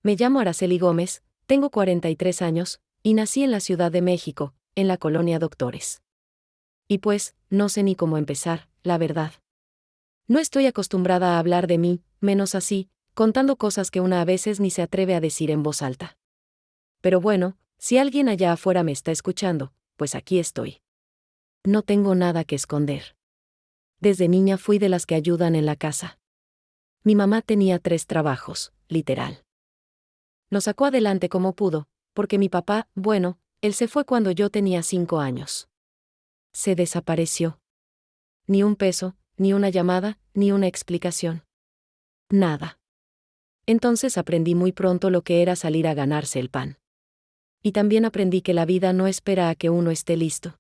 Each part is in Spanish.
Me llamo Araceli Gómez, tengo 43 años, y nací en la Ciudad de México, en la colonia Doctores. Y pues, no sé ni cómo empezar, la verdad. No estoy acostumbrada a hablar de mí, menos así, contando cosas que una a veces ni se atreve a decir en voz alta. Pero bueno, si alguien allá afuera me está escuchando, pues aquí estoy. No tengo nada que esconder. Desde niña fui de las que ayudan en la casa. Mi mamá tenía 3 trabajos, literal. Nos sacó adelante como pudo, porque mi papá, bueno, él se fue cuando yo tenía 5 años. Se desapareció. Ni un peso, ni una llamada, ni una explicación. Nada. Entonces aprendí muy pronto lo que era salir a ganarse el pan. Y también aprendí que la vida no espera a que uno esté listo.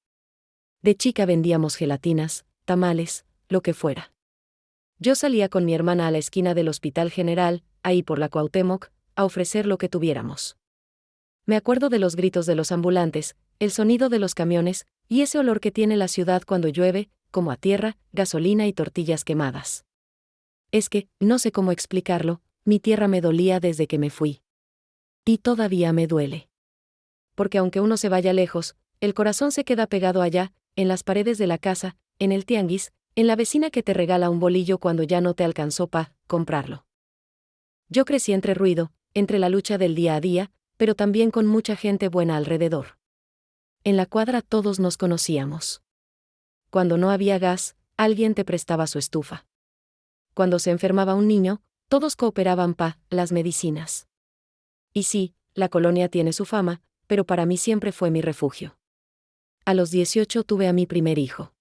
De chica vendíamos gelatinas, tamales, lo que fuera. Yo salía con mi hermana a la esquina del Hospital General, ahí por la Cuauhtémoc, a ofrecer lo que tuviéramos. Me acuerdo de los gritos de los ambulantes, el sonido de los camiones, y ese olor que tiene la ciudad cuando llueve, como a tierra, gasolina y tortillas quemadas. Es que, no sé cómo explicarlo, mi tierra me dolía desde que me fui. Y todavía me duele. Porque aunque uno se vaya lejos, el corazón se queda pegado allá, en las paredes de la casa, en el tianguis, en la vecina que te regala un bolillo cuando ya no te alcanzó para comprarlo. Yo crecí entre ruido, entre la lucha del día a día, pero también con mucha gente buena alrededor. En la cuadra todos nos conocíamos. Cuando no había gas, alguien te prestaba su estufa. Cuando se enfermaba un niño, todos cooperaban para las medicinas. Y sí, la colonia tiene su fama, pero para mí siempre fue mi refugio. A los 18 tuve a mi primer hijo.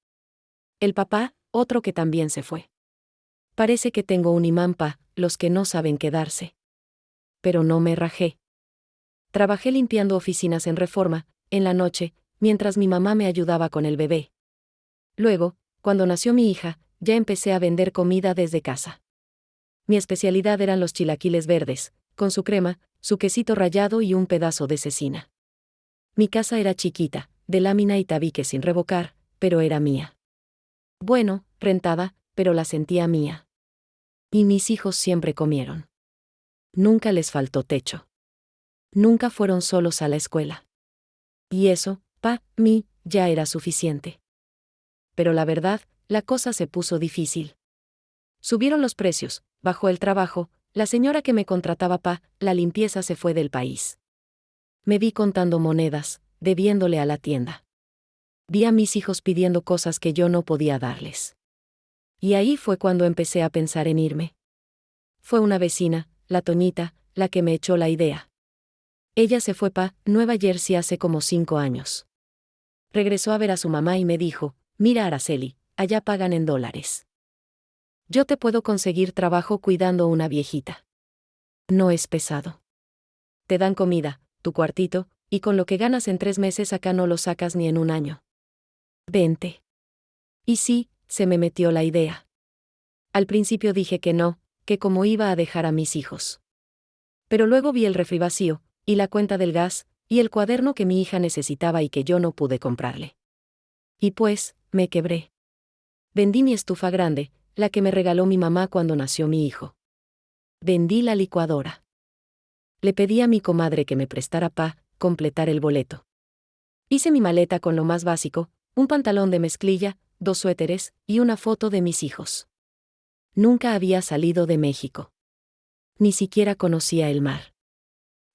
El papá, otro que también se fue. Parece que tengo un imán pa' los que no saben quedarse. Pero no me rajé. Trabajé limpiando oficinas en Reforma, en la noche, mientras mi mamá me ayudaba con el bebé. Luego, cuando nació mi hija, ya empecé a vender comida desde casa. Mi especialidad eran los chilaquiles verdes, con su crema, su quesito rallado y un pedazo de cecina. Mi casa era chiquita, de lámina y tabique sin revocar, pero era mía. Bueno, rentada, pero la sentía mía. Y mis hijos siempre comieron. Nunca les faltó techo. Nunca fueron solos a la escuela. Y eso, pa' mí, ya era suficiente. Pero la verdad, la cosa se puso difícil. Subieron los precios, bajó el trabajo, la señora que me contrataba pa' la limpieza se fue del país. Me vi contando monedas, debiéndole a la tienda. Vi a mis hijos pidiendo cosas que yo no podía darles. Y ahí fue cuando empecé a pensar en irme. Fue una vecina, la Toñita, la que me echó la idea. Ella se fue pa' Nueva Jersey hace como 5 años. Regresó a ver a su mamá y me dijo, mira Araceli, allá pagan en dólares. Yo te puedo conseguir trabajo cuidando una viejita. No es pesado. Te dan comida, tu cuartito, y con lo que ganas en 3 meses acá no lo sacas ni en un año. Vente. Y sí, se me metió la idea. Al principio dije que no, que cómo iba a dejar a mis hijos. Pero luego vi el refri vacío, y la cuenta del gas, y el cuaderno que mi hija necesitaba y que yo no pude comprarle. Y pues, me quebré. Vendí mi estufa grande, la que me regaló mi mamá cuando nació mi hijo. Vendí la licuadora. Le pedí a mi comadre que me prestara pa' completar el boleto. Hice mi maleta con lo más básico, un pantalón de mezclilla, 2 suéteres, y una foto de mis hijos. Nunca había salido de México. Ni siquiera conocía el mar.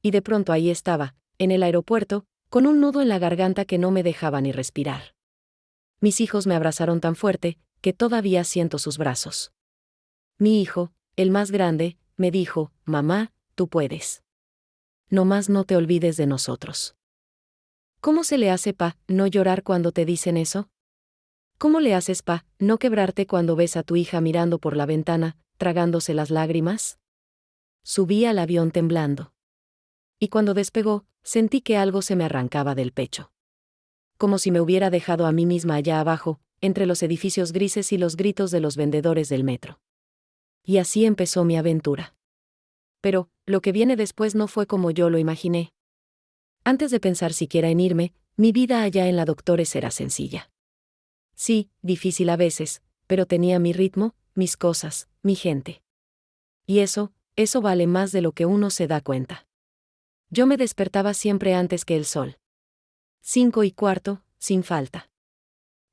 Y de pronto ahí estaba, en el aeropuerto, con un nudo en la garganta que no me dejaba ni respirar. Mis hijos me abrazaron tan fuerte, que todavía siento sus brazos. Mi hijo, el más grande, me dijo, mamá, tú puedes. Nomás no te olvides de nosotros. ¿Cómo se le hace pa' no llorar cuando te dicen eso? ¿Cómo le haces pa' no quebrarte cuando ves a tu hija mirando por la ventana, tragándose las lágrimas? Subí al avión temblando. Y cuando despegó, sentí que algo se me arrancaba del pecho. Como si me hubiera dejado a mí misma allá abajo, entre los edificios grises y los gritos de los vendedores del metro. Y así empezó mi aventura. Pero, lo que viene después no fue como yo lo imaginé. Antes de pensar siquiera en irme, mi vida allá en la Doctores era sencilla. Sí, difícil a veces, pero tenía mi ritmo, mis cosas, mi gente. Y eso Eso vale más de lo que uno se da cuenta. Yo me despertaba siempre antes que el sol. 5:15, sin falta.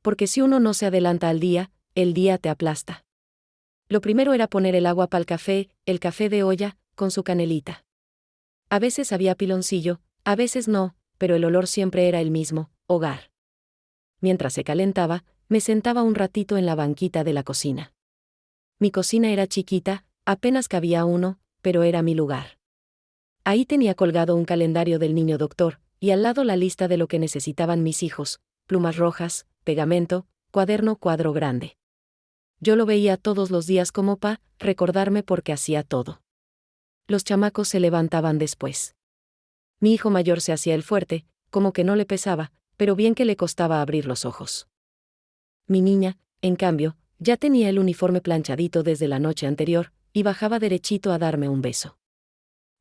Porque si uno no se adelanta al día, el día te aplasta. Lo primero era poner el agua para el café de olla, con su canelita. A veces había piloncillo, a veces no, pero el olor siempre era el mismo, hogar. Mientras se calentaba, me sentaba un ratito en la banquita de la cocina. Mi cocina era chiquita, apenas cabía uno, pero era mi lugar. Ahí tenía colgado un calendario del niño doctor, y al lado la lista de lo que necesitaban mis hijos: plumas rojas, pegamento, cuadro grande. Yo lo veía todos los días como recordarme porque hacía todo. Los chamacos se levantaban después. Mi hijo mayor se hacía el fuerte, como que no le pesaba, pero bien que le costaba abrir los ojos. Mi niña, en cambio, ya tenía el uniforme planchadito desde la noche anterior, y bajaba derechito a darme un beso.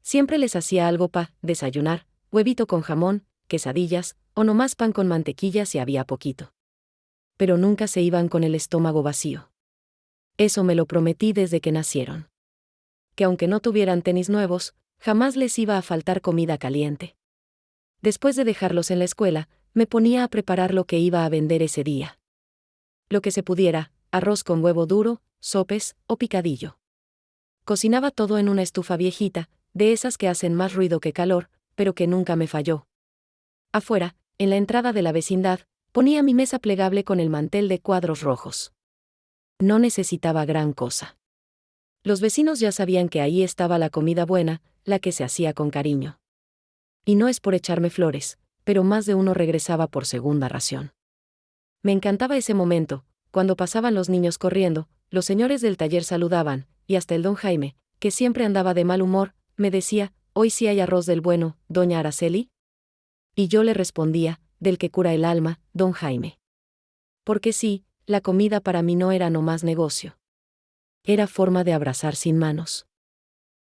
Siempre les hacía algo desayunar: huevito con jamón, quesadillas, o nomás pan con mantequilla si había poquito. Pero nunca se iban con el estómago vacío. Eso me lo prometí desde que nacieron. Que aunque no tuvieran tenis nuevos, jamás les iba a faltar comida caliente. Después de dejarlos en la escuela, me ponía a preparar lo que iba a vender ese día. Lo que se pudiera: arroz con huevo duro, sopes o picadillo. Cocinaba todo en una estufa viejita, de esas que hacen más ruido que calor, pero que nunca me falló. Afuera, en la entrada de la vecindad, ponía mi mesa plegable con el mantel de cuadros rojos. No necesitaba gran cosa. Los vecinos ya sabían que ahí estaba la comida buena, la que se hacía con cariño. Y no es por echarme flores, pero más de uno regresaba por segunda ración. Me encantaba ese momento, cuando pasaban los niños corriendo, los señores del taller saludaban, y hasta el don Jaime, que siempre andaba de mal humor, me decía: «¿Hoy sí hay arroz del bueno, doña Araceli?». Y yo le respondía: «Del que cura el alma, don Jaime». Porque sí, la comida para mí no era nomás negocio. Era forma de abrazar sin manos.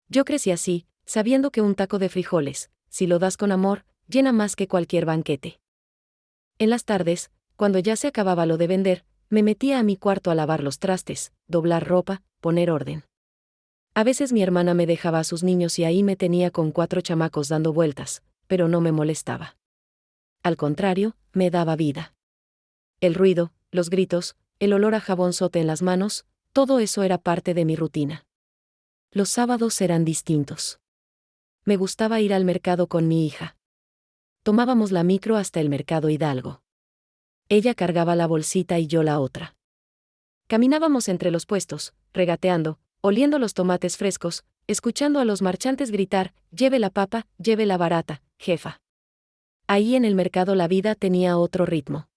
Yo crecí así, sabiendo que un taco de frijoles, si lo das con amor, llena más que cualquier banquete. En las tardes, cuando ya se acababa lo de vender, me metía a mi cuarto a lavar los trastes, doblar ropa, poner orden. A veces mi hermana me dejaba a sus niños y ahí me tenía con 4 chamacos dando vueltas, pero no me molestaba. Al contrario, me daba vida. El ruido, los gritos, el olor a jabón sote en las manos, todo eso era parte de mi rutina. Los sábados eran distintos. Me gustaba ir al mercado con mi hija. Tomábamos la micro hasta el Mercado Hidalgo. Ella cargaba la bolsita y yo la otra. Caminábamos entre los puestos, regateando, oliendo los tomates frescos, escuchando a los marchantes gritar: «Lleve la papa, lleve la barata, jefa». Ahí en el mercado la vida tenía otro ritmo.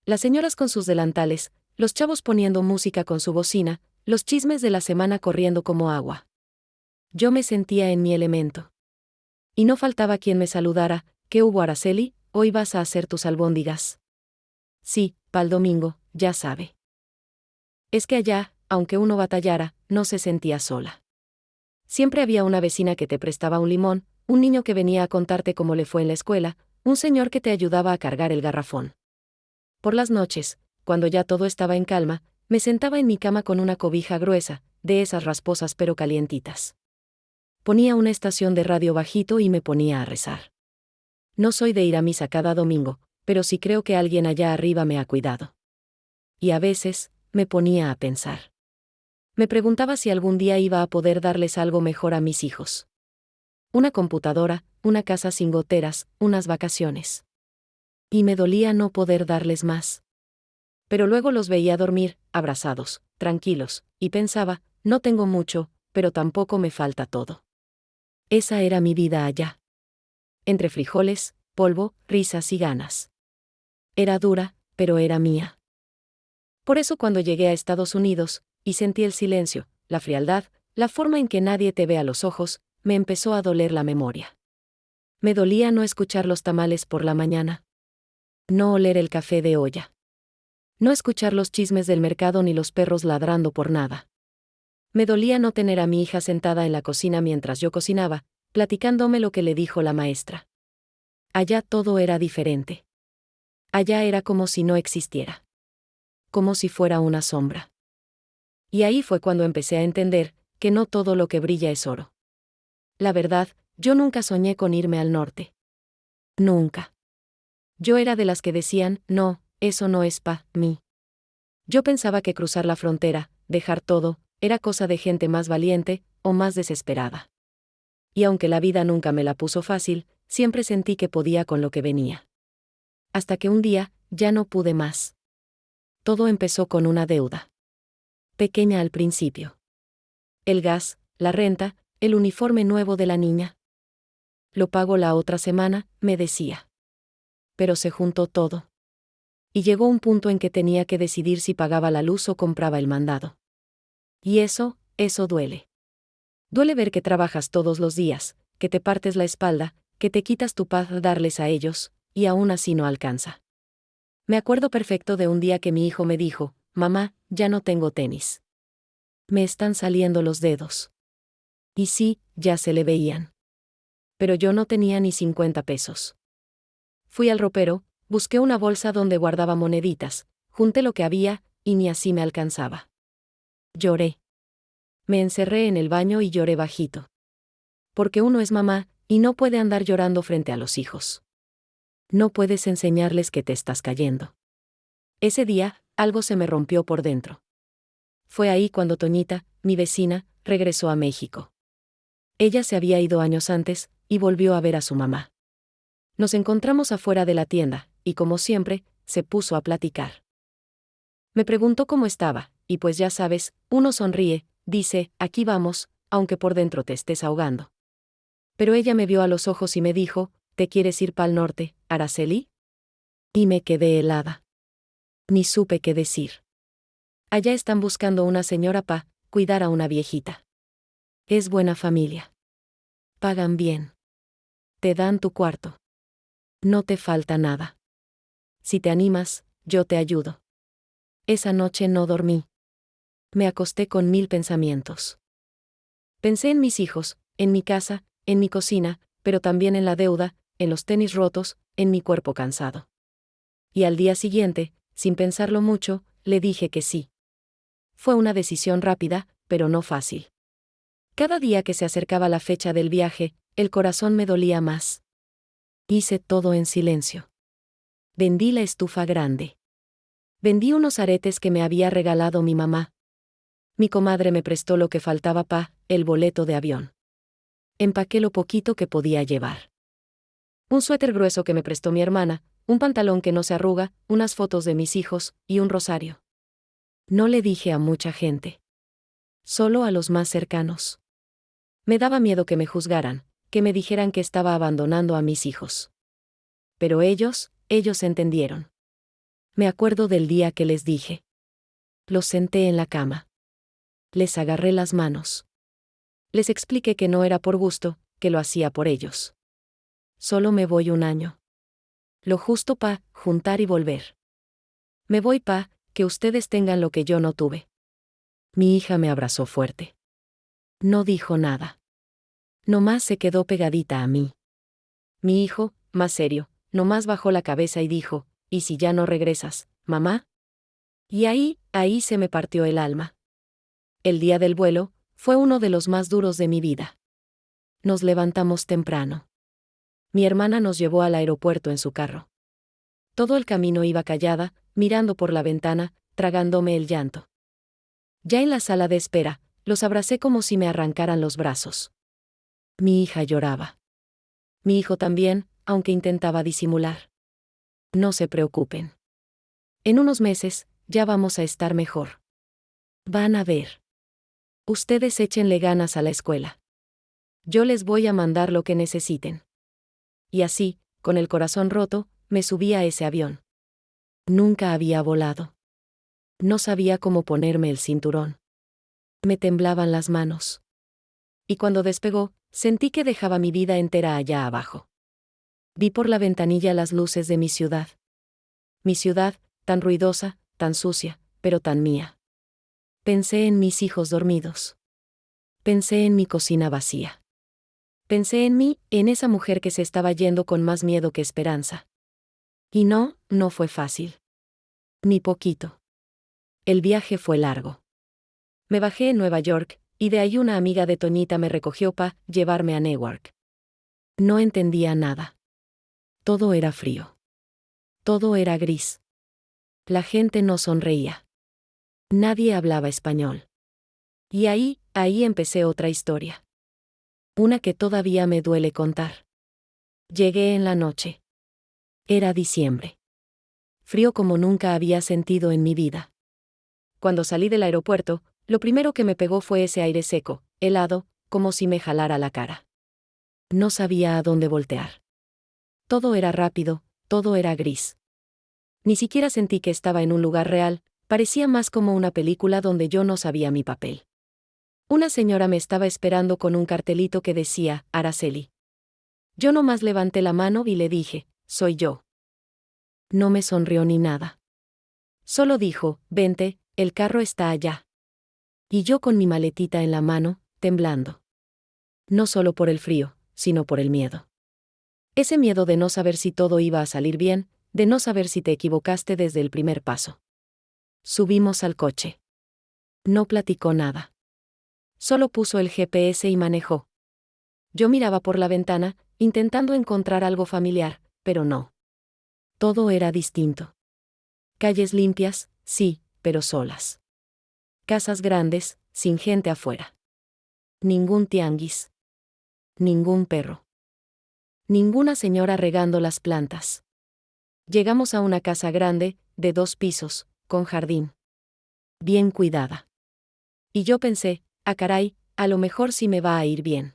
Las señoras con sus delantales, los chavos poniendo música con su bocina, los chismes de la semana corriendo como agua. Yo me sentía en mi elemento. Y no faltaba quien me saludara: «¿Qué hubo, Araceli? ¿Hoy vas a hacer tus albóndigas?». Sí, pa'l domingo, ya sabe. Es que allá, aunque uno batallara, no se sentía sola. Siempre había una vecina que te prestaba un limón, un niño que venía a contarte cómo le fue en la escuela, un señor que te ayudaba a cargar el garrafón. Por las noches, cuando ya todo estaba en calma, me sentaba en mi cama con una cobija gruesa, de esas rasposas pero calientitas. Ponía una estación de radio bajito y me ponía a rezar. No soy de ir a misa cada domingo, pero sí creo que alguien allá arriba me ha cuidado. Y a veces, me ponía a pensar. Me preguntaba si algún día iba a poder darles algo mejor a mis hijos. Una computadora, una casa sin goteras, unas vacaciones. Y me dolía no poder darles más. Pero luego los veía dormir, abrazados, tranquilos, y pensaba: no tengo mucho, pero tampoco me falta todo. Esa era mi vida allá. Entre frijoles, polvo, risas y ganas. Era dura, pero era mía. Por eso cuando llegué a Estados Unidos, y sentí el silencio, la frialdad, la forma en que nadie te ve a los ojos, me empezó a doler la memoria. Me dolía no escuchar los tamales por la mañana. No oler el café de olla. No escuchar los chismes del mercado ni los perros ladrando por nada. Me dolía no tener a mi hija sentada en la cocina mientras yo cocinaba, platicándome lo que le dijo la maestra. Allá todo era diferente. Allá era como si no existiera. Como si fuera una sombra. Y ahí fue cuando empecé a entender que no todo lo que brilla es oro. La verdad, yo nunca soñé con irme al norte. Nunca. Yo era de las que decían, no, eso no es pa' mí. Yo pensaba que cruzar la frontera, dejar todo, era cosa de gente más valiente, o más desesperada. Y aunque la vida nunca me la puso fácil, siempre sentí que podía con lo que venía. Hasta que un día, ya no pude más. Todo empezó con una deuda. Pequeña al principio. El gas, la renta, el uniforme nuevo de la niña. Lo pago la otra semana, me decía. Pero se juntó todo. Y llegó un punto en que tenía que decidir si pagaba la luz o compraba el mandado. Y eso duele. Duele ver que trabajas todos los días, que te partes la espalda, que te quitas tu paz darles a ellos, y aún así no alcanza. Me acuerdo perfecto de un día que mi hijo me dijo, mamá, ya no tengo tenis. Me están saliendo los dedos. Y sí, ya se le veían. Pero yo no tenía ni 50 pesos. Fui al ropero, busqué una bolsa donde guardaba moneditas, junté lo que había, y ni así me alcanzaba. Lloré. Me encerré en el baño y lloré bajito. Porque uno es mamá, y no puede andar llorando frente a los hijos. No puedes enseñarles que te estás cayendo. Ese día, algo se me rompió por dentro. Fue ahí cuando Toñita, mi vecina, regresó a México. Ella se había ido años antes, y volvió a ver a su mamá. Nos encontramos afuera de la tienda, y como siempre, se puso a platicar. Me preguntó cómo estaba, y pues ya sabes, uno sonríe, dice, aquí vamos, aunque por dentro te estés ahogando. Pero ella me vio a los ojos y me dijo, ¿te quieres ir pa'l norte, Araceli? Y me quedé helada. Ni supe qué decir. Allá están buscando una señora pa' cuidar a una viejita. Es buena familia. Pagan bien. Te dan tu cuarto. No te falta nada. Si te animas, yo te ayudo. Esa noche no dormí. Me acosté con 1000 pensamientos. Pensé en mis hijos, en mi casa, en mi cocina, pero también en la deuda, en los tenis rotos, en mi cuerpo cansado. Y al día siguiente, sin pensarlo mucho, le dije que sí. Fue una decisión rápida, pero no fácil. Cada día que se acercaba la fecha del viaje, el corazón me dolía más. Hice todo en silencio. Vendí la estufa grande. Vendí unos aretes que me había regalado mi mamá. Mi comadre me prestó lo que faltaba pa' el boleto de avión. Empaqué lo poquito que podía llevar. Un suéter grueso que me prestó mi hermana, un pantalón que no se arruga, unas fotos de mis hijos, y un rosario. No le dije a mucha gente. Solo a los más cercanos. Me daba miedo que me juzgaran, que me dijeran que estaba abandonando a mis hijos. Pero ellos entendieron. Me acuerdo del día que les dije. Los senté en la cama. Les agarré las manos. Les expliqué que no era por gusto, que lo hacía por ellos. Solo me voy un año. Lo justo pa' juntar y volver. Me voy pa' que ustedes tengan lo que yo no tuve. Mi hija me abrazó fuerte. No dijo nada. Nomás se quedó pegadita a mí. Mi hijo, más serio, nomás bajó la cabeza y dijo, ¿y si ya no regresas, mamá? Y ahí se me partió el alma. El día del vuelo, fue uno de los más duros de mi vida. Nos levantamos temprano. Mi hermana nos llevó al aeropuerto en su carro. Todo el camino iba callada, mirando por la ventana, tragándome el llanto. Ya en la sala de espera, los abracé como si me arrancaran los brazos. Mi hija lloraba. Mi hijo también, aunque intentaba disimular. No se preocupen. En unos meses, ya vamos a estar mejor. Van a ver. Ustedes échenle ganas a la escuela. Yo les voy a mandar lo que necesiten. Y así, con el corazón roto, me subí a ese avión. Nunca había volado. No sabía cómo ponerme el cinturón. Me temblaban las manos. Y cuando despegó, sentí que dejaba mi vida entera allá abajo. Vi por la ventanilla las luces de mi ciudad. Mi ciudad, tan ruidosa, tan sucia, pero tan mía. Pensé en mis hijos dormidos. Pensé en mi cocina vacía. Pensé en mí, en esa mujer que se estaba yendo con más miedo que esperanza. Y no fue fácil. Ni poquito. El viaje fue largo. Me bajé en Nueva York, y de ahí una amiga de Toñita me recogió para llevarme a Newark. No entendía nada. Todo era frío. Todo era gris. La gente no sonreía. Nadie hablaba español. Y ahí empecé otra historia. Una que todavía me duele contar. Llegué en la noche. Era diciembre. Frío como nunca había sentido en mi vida. Cuando salí del aeropuerto, lo primero que me pegó fue ese aire seco, helado, como si me jalara la cara. No sabía a dónde voltear. Todo era rápido, todo era gris. Ni siquiera sentí que estaba en un lugar real, parecía más como una película donde yo no sabía mi papel. Una señora me estaba esperando con un cartelito que decía, Araceli. Yo nomás levanté la mano y le dije, soy yo. No me sonrió ni nada. Solo dijo, vente, el carro está allá. Y yo con mi maletita en la mano, temblando. No solo por el frío, sino por el miedo. Ese miedo de no saber si todo iba a salir bien, de no saber si te equivocaste desde el primer paso. Subimos al coche. No platicó nada. Solo puso el GPS y manejó. Yo miraba por la ventana, intentando encontrar algo familiar, pero no. Todo era distinto. Calles limpias, sí, pero solas. Casas grandes, sin gente afuera. Ningún tianguis. Ningún perro. Ninguna señora regando las plantas. Llegamos a una casa grande, de 2 pisos, con jardín. Bien cuidada. Y yo pensé, caray, a lo mejor sí me va a ir bien.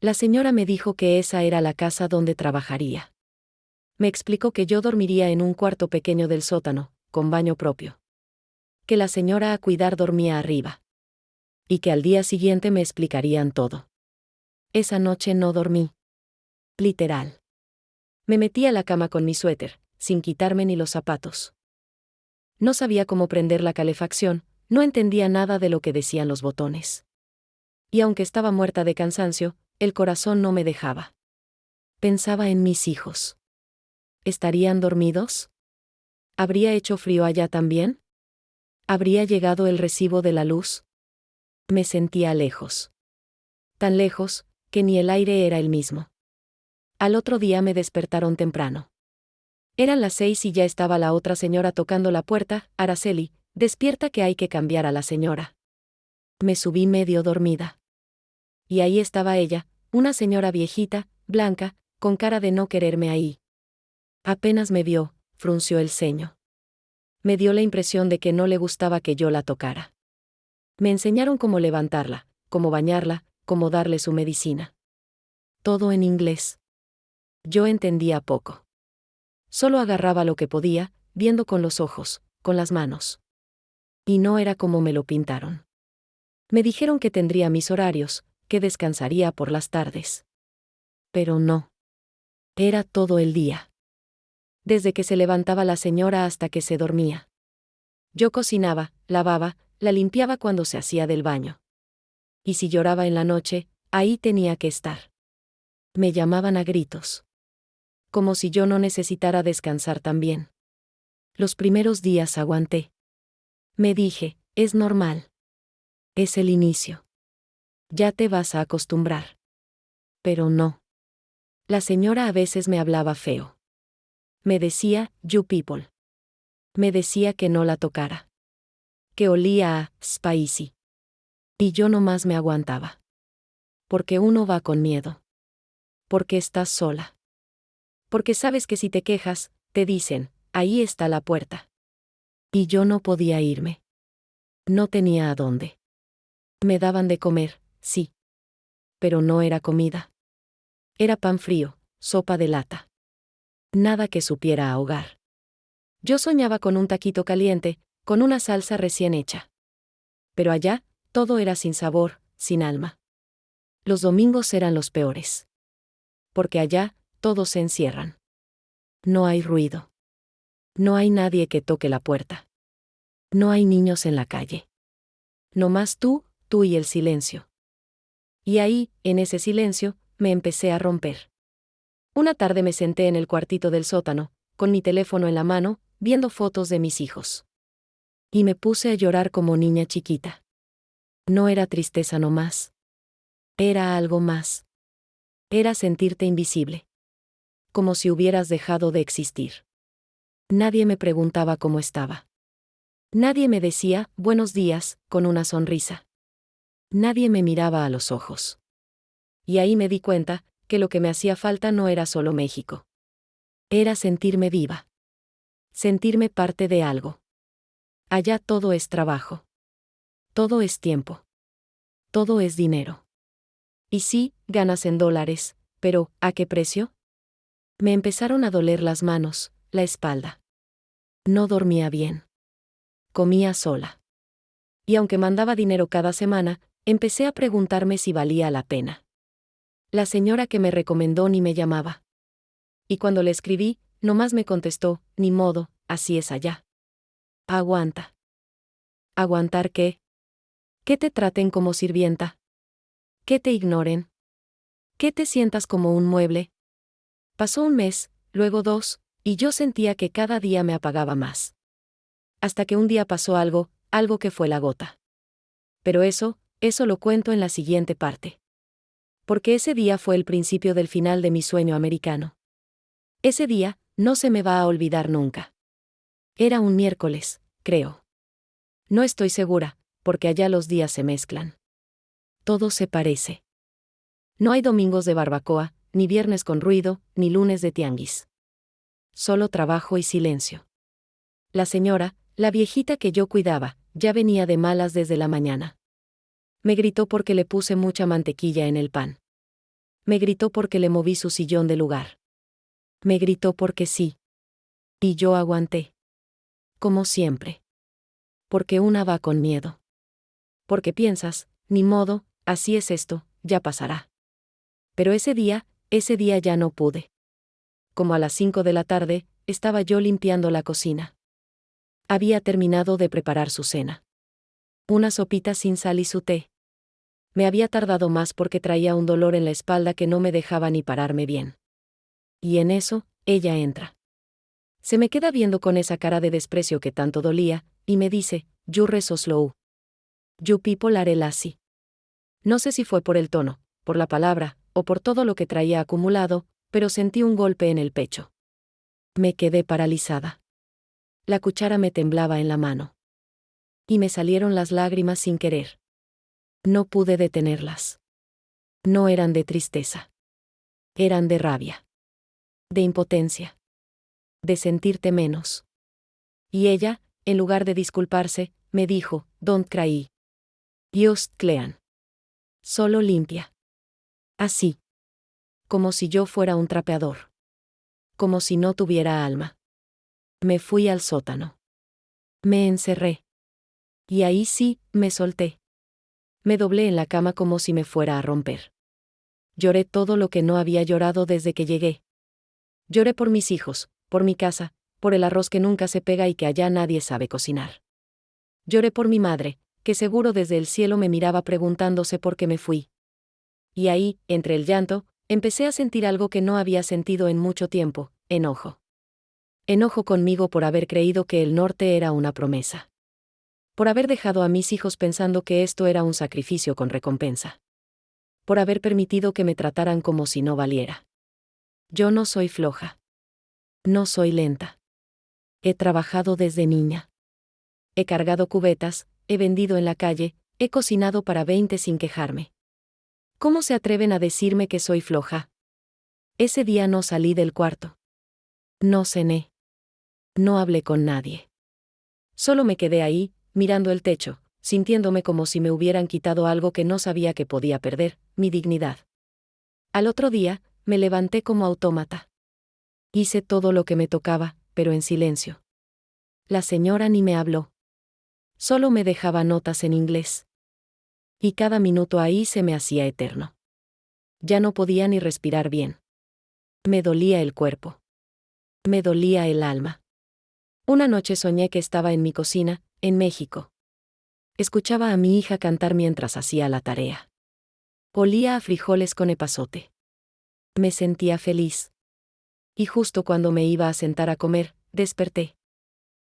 La señora me dijo que esa era la casa donde trabajaría. Me explicó que yo dormiría en un cuarto pequeño del sótano, con baño propio. Que la señora a cuidar dormía arriba. Y que al día siguiente me explicarían todo. Esa noche no dormí. Literal. Me metí a la cama con mi suéter, sin quitarme ni los zapatos. No sabía cómo prender la calefacción, no entendía nada de lo que decían los botones. Y aunque estaba muerta de cansancio, el corazón no me dejaba. Pensaba en mis hijos. ¿Estarían dormidos? ¿Habría hecho frío allá también? ¿Habría llegado el recibo de la luz? Me sentía lejos. Tan lejos, que ni el aire era el mismo. Al otro día me despertaron temprano. Eran las 6 y ya estaba la otra señora tocando la puerta, Araceli, despierta que hay que cambiar a la señora. Me subí medio dormida. Y ahí estaba ella, una señora viejita, blanca, con cara de no quererme ahí. Apenas me vio, frunció el ceño. Me dio la impresión de que no le gustaba que yo la tocara. Me enseñaron cómo levantarla, cómo bañarla, cómo darle su medicina. Todo en inglés. Yo entendía poco. Solo agarraba lo que podía, viendo con los ojos, con las manos. Y no era como me lo pintaron. Me dijeron que tendría mis horarios, que descansaría por las tardes. Pero no. Era todo el día. Desde que se levantaba la señora hasta que se dormía. Yo cocinaba, lavaba, la limpiaba cuando se hacía del baño. Y si lloraba en la noche, ahí tenía que estar. Me llamaban a gritos. Como si yo no necesitara descansar también. Los primeros días aguanté. Me dije, es normal. Es el inicio. Ya te vas a acostumbrar. Pero no. La señora a veces me hablaba feo. Me decía, you people. Me decía que no la tocara. Que olía a spicy. Y yo nomás me aguantaba. Porque uno va con miedo. Porque estás sola. Porque sabes que si te quejas, te dicen, ahí está la puerta. Y yo no podía irme. No tenía a dónde. Me daban de comer, sí. Pero no era comida. Era pan frío, sopa de lata. Nada que supiera ahogar. Yo soñaba con un taquito caliente, con una salsa recién hecha. Pero allá, todo era sin sabor, sin alma. Los domingos eran los peores. Porque allá, todos se encierran. No hay ruido. No hay nadie que toque la puerta. No hay niños en la calle. Nomás tú y el silencio. Y ahí, en ese silencio, me empecé a romper. Una tarde me senté en el cuartito del sótano, con mi teléfono en la mano, viendo fotos de mis hijos. Y me puse a llorar como niña chiquita. No era tristeza nomás. Era algo más. Era sentirte invisible. Como si hubieras dejado de existir. Nadie me preguntaba cómo estaba. Nadie me decía, buenos días, con una sonrisa. Nadie me miraba a los ojos. Y ahí me di cuenta que lo que me hacía falta no era solo México. Era sentirme viva. Sentirme parte de algo. Allá todo es trabajo. Todo es tiempo. Todo es dinero. Y sí, ganas en dólares, pero ¿a qué precio? Me empezaron a doler las manos, la espalda. No dormía bien. Comía sola. Y aunque mandaba dinero cada semana, empecé a preguntarme si valía la pena. La señora que me recomendó ni me llamaba. Y cuando le escribí, nomás me contestó, ni modo, así es allá. Aguanta. ¿Aguantar qué? ¿Que te traten como sirvienta? ¿Que te ignoren? ¿Que te sientas como un mueble? Pasó un mes, luego 2, y yo sentía que cada día me apagaba más. Hasta que un día pasó algo que fue la gota. Pero eso lo cuento en la siguiente parte. Porque ese día fue el principio del final de mi sueño americano. Ese día, no se me va a olvidar nunca. Era un miércoles, creo. No estoy segura, porque allá los días se mezclan. Todo se parece. No hay domingos de barbacoa, ni viernes con ruido, ni lunes de tianguis. Solo trabajo y silencio. La señora, la viejita que yo cuidaba, ya venía de malas desde la mañana. Me gritó porque le puse mucha mantequilla en el pan. Me gritó porque le moví su sillón de lugar. Me gritó porque sí. Y yo aguanté. Como siempre. Porque una va con miedo. Porque piensas, ni modo, así es esto, ya pasará. Pero ese día ya no pude. Como a las 5 de la tarde, estaba yo limpiando la cocina. Había terminado de preparar su cena. Una sopita sin sal y su té. Me había tardado más porque traía un dolor en la espalda que no me dejaba ni pararme bien. Y en eso, ella entra. Se me queda viendo con esa cara de desprecio que tanto dolía, y me dice, you re so slow. You people are lazy. No sé si fue por el tono, por la palabra, o por todo lo que traía acumulado, pero sentí un golpe en el pecho. Me quedé paralizada. La cuchara me temblaba en la mano. Y me salieron las lágrimas sin querer. No pude detenerlas. No eran de tristeza. Eran de rabia. De impotencia. De sentirte menos. Y ella, en lugar de disculparse, me dijo, don't cry. Just clean. Solo limpia. Así. Como si yo fuera un trapeador. Como si no tuviera alma. Me fui al sótano. Me encerré. Y ahí sí, me solté. Me doblé en la cama como si me fuera a romper. Lloré todo lo que no había llorado desde que llegué. Lloré por mis hijos, por mi casa, por el arroz que nunca se pega y que allá nadie sabe cocinar. Lloré por mi madre, que seguro desde el cielo me miraba preguntándose por qué me fui. Y ahí, entre el llanto, empecé a sentir algo que no había sentido en mucho tiempo, enojo. Enojo conmigo por haber creído que el norte era una promesa. Por haber dejado a mis hijos pensando que esto era un sacrificio con recompensa. Por haber permitido que me trataran como si no valiera. Yo no soy floja. No soy lenta. He trabajado desde niña. He cargado cubetas, he vendido en la calle, he cocinado para 20 sin quejarme. ¿Cómo se atreven a decirme que soy floja? Ese día no salí del cuarto. No cené. No hablé con nadie. Solo me quedé ahí, mirando el techo, sintiéndome como si me hubieran quitado algo que no sabía que podía perder, mi dignidad. Al otro día, me levanté como autómata. Hice todo lo que me tocaba, pero en silencio. La señora ni me habló. Solo me dejaba notas en inglés. Y cada minuto ahí se me hacía eterno. Ya no podía ni respirar bien. Me dolía el cuerpo. Me dolía el alma. Una noche soñé que estaba en mi cocina, en México. Escuchaba a mi hija cantar mientras hacía la tarea. Olía a frijoles con epazote. Me sentía feliz. Y justo cuando me iba a sentar a comer, desperté.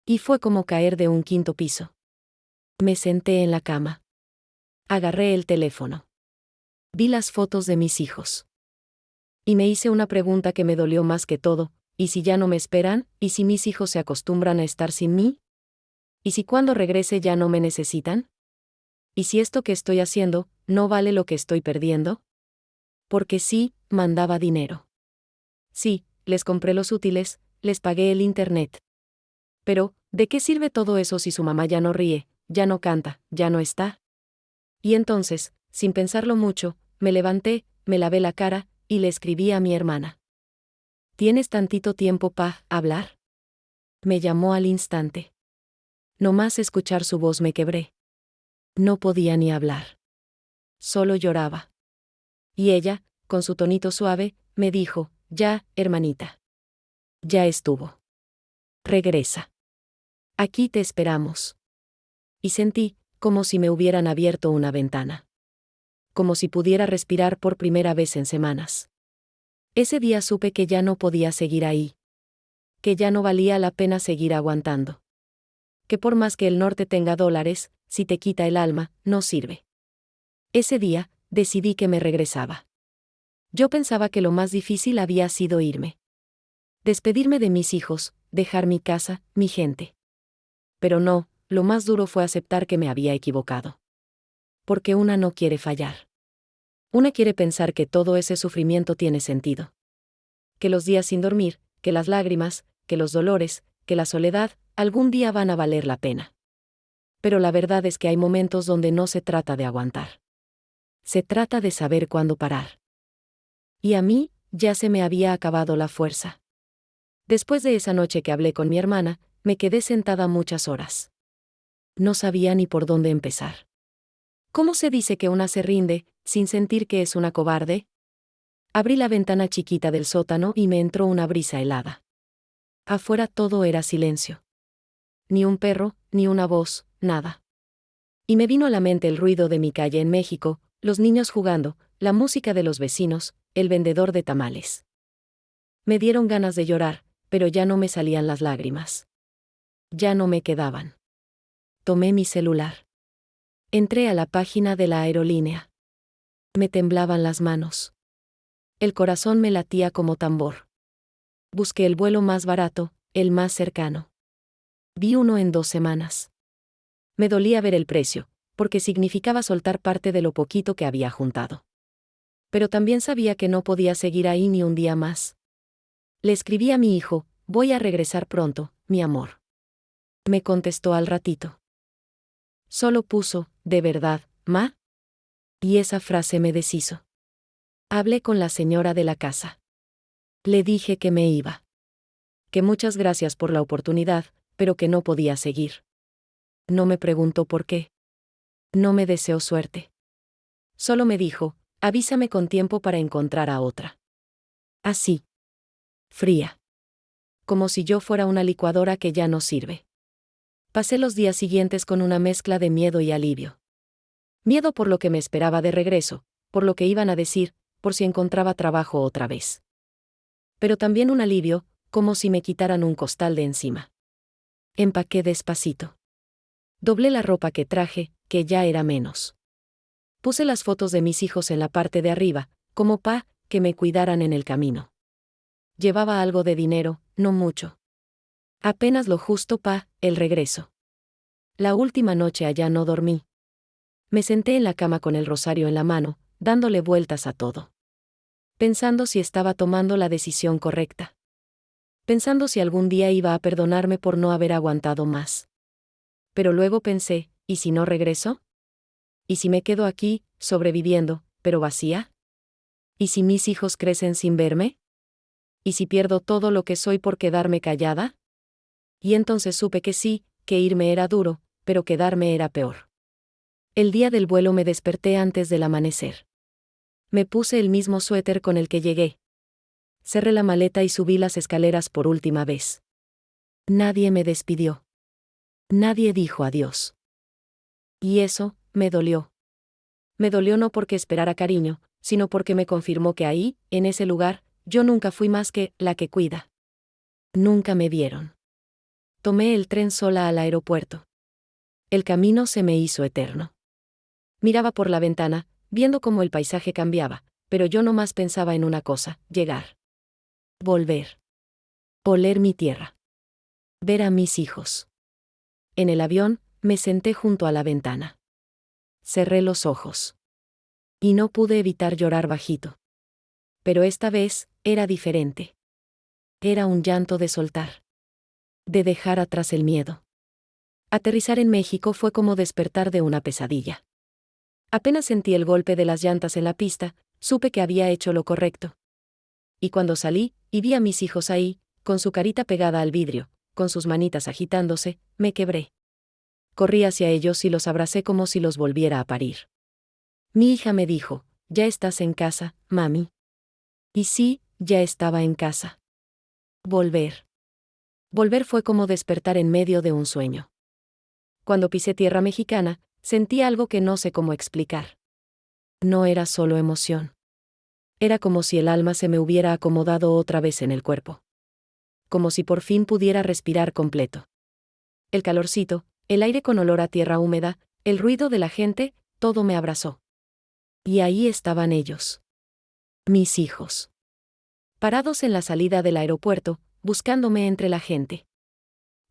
Y fue como caer de un quinto piso. Me senté en la cama. Agarré el teléfono. Vi las fotos de mis hijos. Y me hice una pregunta que me dolió más que todo: ¿y si ya no me esperan? ¿Y si mis hijos se acostumbran a estar sin mí? ¿Y si cuando regrese ya no me necesitan? ¿Y si esto que estoy haciendo no vale lo que estoy perdiendo? Porque sí, mandaba dinero. Sí, les compré los útiles, les pagué el internet. Pero, ¿de qué sirve todo eso si su mamá ya no ríe, ya no canta, ya no está? Y entonces, sin pensarlo mucho, me levanté, me lavé la cara, y le escribí a mi hermana. ¿Tienes tantito tiempo para hablar? Me llamó al instante. No más escuchar su voz me quebré. No podía ni hablar. Solo lloraba. Y ella, con su tonito suave, me dijo: ya, hermanita. Ya estuvo. Regresa. Aquí te esperamos. Y sentí como si me hubieran abierto una ventana. Como si pudiera respirar por primera vez en semanas. Ese día supe que ya no podía seguir ahí. Que ya no valía la pena seguir aguantando. Que por más que el norte tenga dólares, si te quita el alma, no sirve. Ese día, decidí que me regresaba. Yo pensaba que lo más difícil había sido irme. Despedirme de mis hijos, dejar mi casa, mi gente. Pero no, lo más duro fue aceptar que me había equivocado. Porque una no quiere fallar. Una quiere pensar que todo ese sufrimiento tiene sentido. Que los días sin dormir, que las lágrimas, que los dolores, que la soledad, algún día van a valer la pena. Pero la verdad es que hay momentos donde no se trata de aguantar. Se trata de saber cuándo parar. Y a mí, ya se me había acabado la fuerza. Después de esa noche que hablé con mi hermana, me quedé sentada muchas horas. No sabía ni por dónde empezar. ¿Cómo se dice que una se rinde, sin sentir que es una cobarde? Abrí la ventana chiquita del sótano y me entró una brisa helada. Afuera todo era silencio. Ni un perro, ni una voz, nada. Y me vino a la mente el ruido de mi calle en México, los niños jugando, la música de los vecinos, el vendedor de tamales. Me dieron ganas de llorar, pero ya no me salían las lágrimas. Ya no me quedaban. Tomé mi celular. Entré a la página de la aerolínea. Me temblaban las manos. El corazón me latía como tambor. Busqué el vuelo más barato, el más cercano. Vi uno en 2 semanas. Me dolía ver el precio, porque significaba soltar parte de lo poquito que había juntado. Pero también sabía que no podía seguir ahí ni un día más. Le escribí a mi hijo: voy a regresar pronto, mi amor. Me contestó al ratito. Solo puso: ¿de verdad, ma? Y esa frase me deshizo. Hablé con la señora de la casa. Le dije que me iba. Que muchas gracias por la oportunidad, pero que no podía seguir. No me preguntó por qué. No me deseó suerte. Solo me dijo: avísame con tiempo para encontrar a otra. Así. Fría. Como si yo fuera una licuadora que ya no sirve. Pasé los días siguientes con una mezcla de miedo y alivio. Miedo por lo que me esperaba de regreso, por lo que iban a decir, por si encontraba trabajo otra vez. Pero también un alivio, como si me quitaran un costal de encima. Empaqué despacito. Doblé la ropa que traje, que ya era menos. Puse las fotos de mis hijos en la parte de arriba, como que me cuidaran en el camino. Llevaba algo de dinero, no mucho. Apenas lo justo el regreso. La última noche allá no dormí. Me senté en la cama con el rosario en la mano, dándole vueltas a todo. Pensando si estaba tomando la decisión correcta. Pensando si algún día iba a perdonarme por no haber aguantado más. Pero luego pensé: ¿y si no regreso? ¿Y si me quedo aquí, sobreviviendo, pero vacía? ¿Y si mis hijos crecen sin verme? ¿Y si pierdo todo lo que soy por quedarme callada? Y entonces supe que sí, que irme era duro, pero quedarme era peor. El día del vuelo me desperté antes del amanecer. Me puse el mismo suéter con el que llegué. Cerré la maleta y subí las escaleras por última vez. Nadie me despidió. Nadie dijo adiós. Y eso, me dolió. Me dolió no porque esperara cariño, sino porque me confirmó que ahí, en ese lugar, yo nunca fui más que la que cuida. Nunca me vieron. Tomé el tren sola al aeropuerto. El camino se me hizo eterno. Miraba por la ventana, viendo cómo el paisaje cambiaba, pero yo nomás pensaba en una cosa: llegar. Volver. Oler mi tierra. Ver a mis hijos. En el avión, me senté junto a la ventana. Cerré los ojos. Y no pude evitar llorar bajito. Pero esta vez, era diferente. Era un llanto de soltar. De dejar atrás el miedo. Aterrizar en México fue como despertar de una pesadilla. Apenas sentí el golpe de las llantas en la pista, supe que había hecho lo correcto. Y cuando salí, y vi a mis hijos ahí, con su carita pegada al vidrio, con sus manitas agitándose, me quebré. Corrí hacia ellos y los abracé como si los volviera a parir. Mi hija me dijo: «¿Ya estás en casa, mami?» Y sí, ya estaba en casa. Volver. Volver fue como despertar en medio de un sueño. Cuando pisé tierra mexicana, sentí algo que no sé cómo explicar. No era solo emoción. Era como si el alma se me hubiera acomodado otra vez en el cuerpo. Como si por fin pudiera respirar completo. El calorcito, el aire con olor a tierra húmeda, el ruido de la gente, todo me abrazó. Y ahí estaban ellos. Mis hijos. Parados en la salida del aeropuerto, buscándome entre la gente.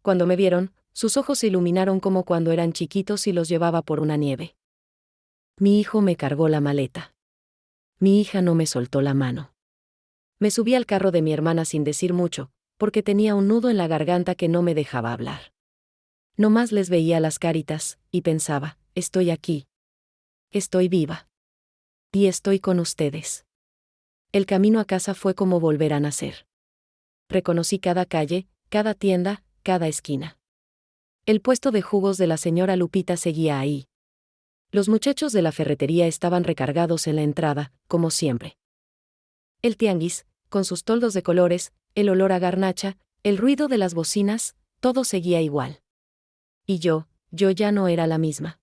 Cuando me vieron, sus ojos se iluminaron como cuando eran chiquitos y los llevaba por una nieve. Mi hijo me cargó la maleta. Mi hija no me soltó la mano. Me subí al carro de mi hermana sin decir mucho, porque tenía un nudo en la garganta que no me dejaba hablar. Nomás les veía las caritas, y pensaba: estoy aquí. Estoy viva. Y estoy con ustedes. El camino a casa fue como volver a nacer. Reconocí cada calle, cada tienda, cada esquina. El puesto de jugos de la señora Lupita seguía ahí. Los muchachos de la ferretería estaban recargados en la entrada, como siempre. El tianguis, con sus toldos de colores, el olor a garnacha, el ruido de las bocinas, todo seguía igual. Y yo ya no era la misma.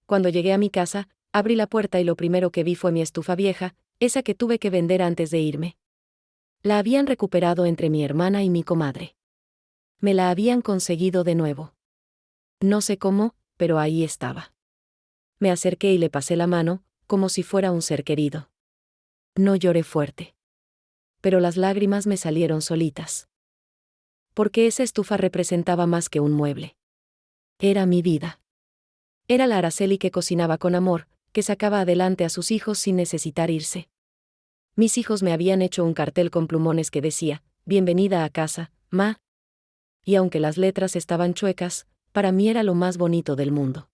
Cuando llegué a mi casa, abrí la puerta y lo primero que vi fue mi estufa vieja, esa que tuve que vender antes de irme. La habían recuperado entre mi hermana y mi comadre. Me la habían conseguido de nuevo. No sé cómo, pero ahí estaba. Me acerqué y le pasé la mano, como si fuera un ser querido. No lloré fuerte. Pero las lágrimas me salieron solitas. Porque esa estufa representaba más que un mueble. Era mi vida. Era la Araceli que cocinaba con amor, que sacaba adelante a sus hijos sin necesitar irse. Mis hijos me habían hecho un cartel con plumones que decía: «Bienvenida a casa, ma». Y aunque las letras estaban chuecas, para mí era lo más bonito del mundo.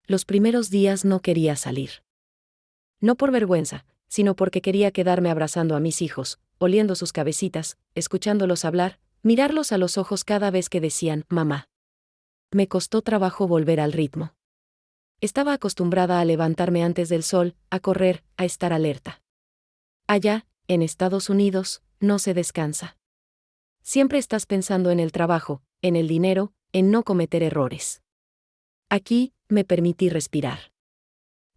Los primeros días no quería salir. No por vergüenza, sino porque quería quedarme abrazando a mis hijos, oliendo sus cabecitas, escuchándolos hablar, mirarlos a los ojos cada vez que decían «mamá». Me costó trabajo volver al ritmo. Estaba acostumbrada a levantarme antes del sol, a correr, a estar alerta. Allá, en Estados Unidos, no se descansa. Siempre estás pensando en el trabajo, en el dinero, en no cometer errores. Aquí, me permití respirar.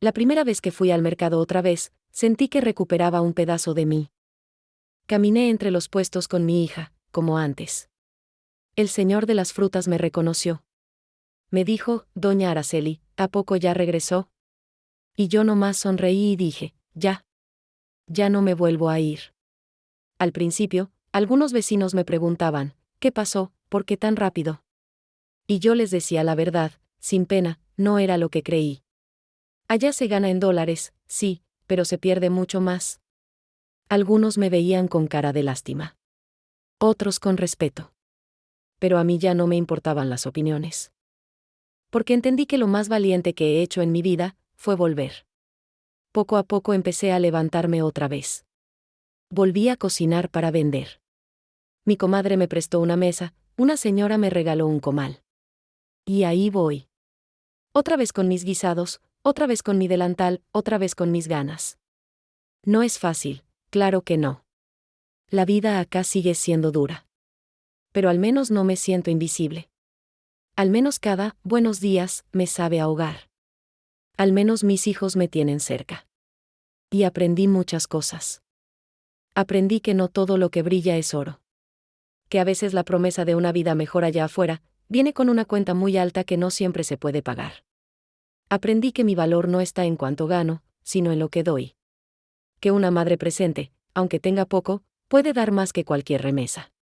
La primera vez que fui al mercado otra vez, sentí que recuperaba un pedazo de mí. Caminé entre los puestos con mi hija, como antes. El señor de las frutas me reconoció. Me dijo: «Doña Araceli, ¿a poco ya regresó?» Y yo nomás sonreí y dije: «Ya. Ya no me vuelvo a ir». Al principio, algunos vecinos me preguntaban: «¿Qué pasó? ¿Por qué tan rápido?». Y yo les decía la verdad, sin pena: no era lo que creí. Allá se gana en dólares, sí, pero se pierde mucho más. Algunos me veían con cara de lástima. Otros con respeto. Pero a mí ya no me importaban las opiniones. Porque entendí que lo más valiente que he hecho en mi vida fue volver. Poco a poco empecé a levantarme otra vez. Volví a cocinar para vender. Mi comadre me prestó una mesa, una señora me regaló un comal. Y ahí voy. Otra vez con mis guisados, otra vez con mi delantal, otra vez con mis ganas. No es fácil, claro que no. La vida acá sigue siendo dura. Pero al menos no me siento invisible. Al menos cada «buenos días» me sabe a hogar. Al menos mis hijos me tienen cerca. Y aprendí muchas cosas. Aprendí que no todo lo que brilla es oro. Que a veces la promesa de una vida mejor allá afuera viene con una cuenta muy alta que no siempre se puede pagar. Aprendí que mi valor no está en cuánto gano, sino en lo que doy. Que una madre presente, aunque tenga poco, puede dar más que cualquier remesa.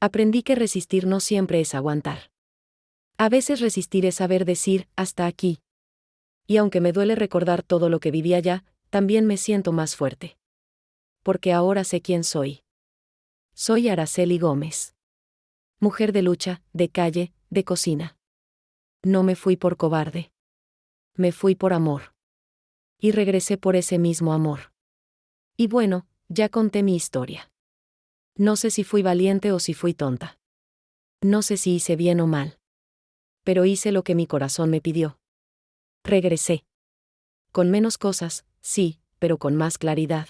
Aprendí que resistir no siempre es aguantar. A veces resistir es saber decir, hasta aquí. Y aunque me duele recordar todo lo que viví allá, también me siento más fuerte. Porque ahora sé quién soy. Soy Araceli Gómez. Mujer de lucha, de calle, de cocina. No me fui por cobarde. Me fui por amor. Y regresé por ese mismo amor. Y bueno, ya conté mi historia. No sé si fui valiente o si fui tonta. No sé si hice bien o mal. Pero hice lo que mi corazón me pidió. Regresé. Con menos cosas, sí, pero con más claridad.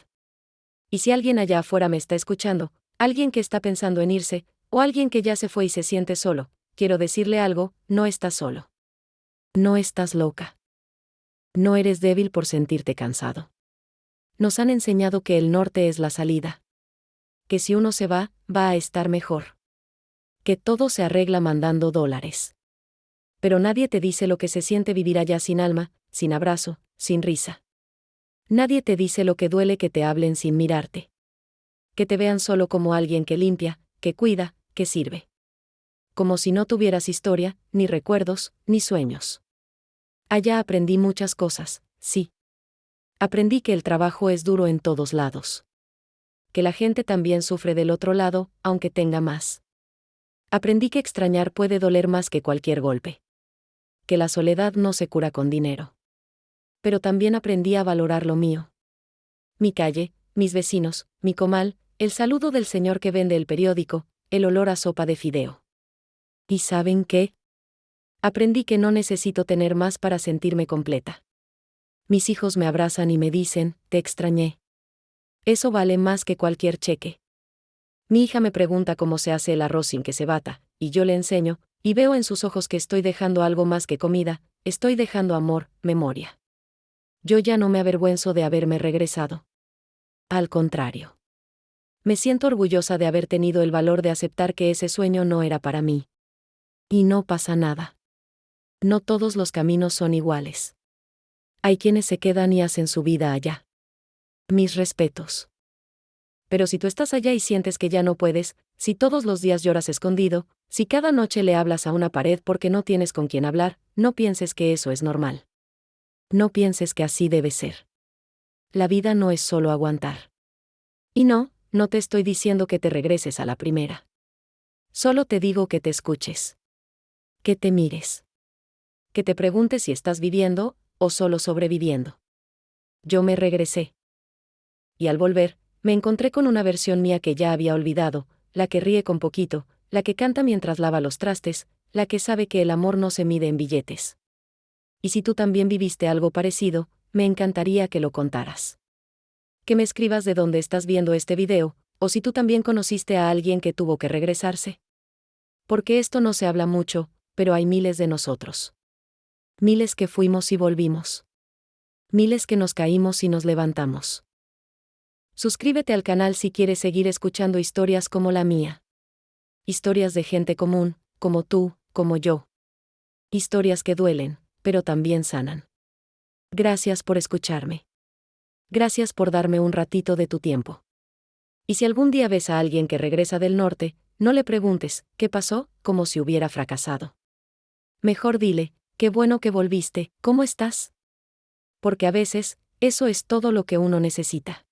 Y si alguien allá afuera me está escuchando, alguien que está pensando en irse, o alguien que ya se fue y se siente solo, quiero decirle algo, no estás solo. No estás loca. No eres débil por sentirte cansado. Nos han enseñado que el norte es la salida. Que si uno se va, va a estar mejor. Que todo se arregla mandando dólares. Pero nadie te dice lo que se siente vivir allá sin alma, sin abrazo, sin risa. Nadie te dice lo que duele que te hablen sin mirarte. Que te vean solo como alguien que limpia, que cuida, que sirve. Como si no tuvieras historia, ni recuerdos, ni sueños. Allá aprendí muchas cosas, sí. Aprendí que el trabajo es duro en todos lados. Que la gente también sufre del otro lado, aunque tenga más. Aprendí que extrañar puede doler más que cualquier golpe. Que la soledad no se cura con dinero. Pero también aprendí a valorar lo mío. Mi calle, mis vecinos, mi comal, el saludo del señor que vende el periódico, el olor a sopa de fideo. ¿Y saben qué? Aprendí que no necesito tener más para sentirme completa. Mis hijos me abrazan y me dicen, te extrañé. Eso vale más que cualquier cheque. Mi hija me pregunta cómo se hace el arroz sin que se bata, y yo le enseño, y veo en sus ojos que estoy dejando algo más que comida, estoy dejando amor, memoria. Yo ya no me avergüenzo de haberme regresado. Al contrario. Me siento orgullosa de haber tenido el valor de aceptar que ese sueño no era para mí. Y no pasa nada. No todos los caminos son iguales. Hay quienes se quedan y hacen su vida allá. Mis respetos. Pero si tú estás allá y sientes que ya no puedes, si todos los días lloras escondido, si cada noche le hablas a una pared porque no tienes con quién hablar, no pienses que eso es normal. No pienses que así debe ser. La vida no es solo aguantar. Y no te estoy diciendo que te regreses a la primera. Solo te digo que te escuches. Que te mires. Que te preguntes si estás viviendo, o solo sobreviviendo. Yo me regresé. Y al volver, me encontré con una versión mía que ya había olvidado, la que ríe con poquito, la que canta mientras lava los trastes, la que sabe que el amor no se mide en billetes. Y si tú también viviste algo parecido, me encantaría que lo contaras. Que me escribas de dónde estás viendo este video, o si tú también conociste a alguien que tuvo que regresarse. Porque esto no se habla mucho, pero hay miles de nosotros. Miles que fuimos y volvimos. Miles que nos caímos y nos levantamos. Suscríbete al canal si quieres seguir escuchando historias como la mía. Historias de gente común, como tú, como yo. Historias que duelen, pero también sanan. Gracias por escucharme. Gracias por darme un ratito de tu tiempo. Y si algún día ves a alguien que regresa del norte, no le preguntes, ¿qué pasó?, como si hubiera fracasado. Mejor dile, qué bueno que volviste, ¿cómo estás? Porque a veces, eso es todo lo que uno necesita.